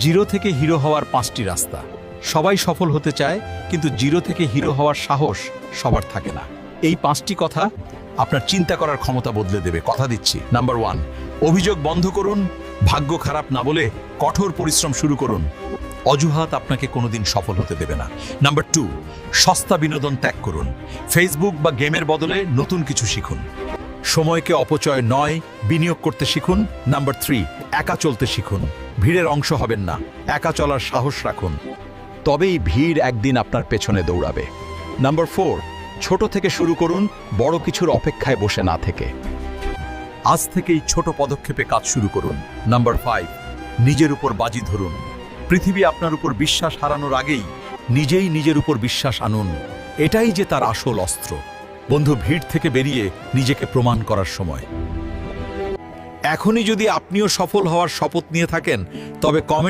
Zero থেকে hero হওয়ার 5টি রাস্তা। সবাই সফল হতে চায়, কিন্তু জিরো থেকে হিরো হওয়ার সাহস সবার থাকে না। এই 5টি কথা আপনার চিন্তা করার ক্ষমতা বদলে দেবে, কথা দিচ্ছি। নাম্বার 1, অভিযোগ বন্ধ করুন। ভাগ্য খারাপ না বলে কঠোর পরিশ্রম শুরু করুন। অজুহাত আপনাকে কোনোদিন সফল হতে দেবে না। নাম্বার 2, সস্তা বিনোদন ত্যাগ করুন। ফেসবুক বা গেমের বদলে নতুন কিছু শিখুন। সময়কে অপচয় নয়, বিনিয়োগ করতে শিখুন। নাম্বার 3, একা চলতে শিখুন। ভিড়ের অংশ হবেন না, একা চলার সাহস রাখুন, তবেই ভিড় একদিন আপনার পেছনে দৌড়াবে। নাম্বার 4, ছোট থেকে শুরু করুন, বড় কিছুর অপেক্ষায় বসে না থেকে। আজ থেকেই ছোট পদক্ষেপে কাজ শুরু করুন। নাম্বার 5, নিজের উপর বাজি ধরুন। পৃথিবী আপনার উপর বিশ্বাস হারানোর আগেই নিজেই নিজের উপর বিশ্বাস আনুন। এটাই যে তার আসল অস্ত্র। বন্ধু, ভিড় থেকে বেরিয়ে নিজেকে প্রমাণ করার সময়। এখনই যদি আপনিও সফল হওয়ার শপথ নিয়ে থাকেন, তবে কমেন্ট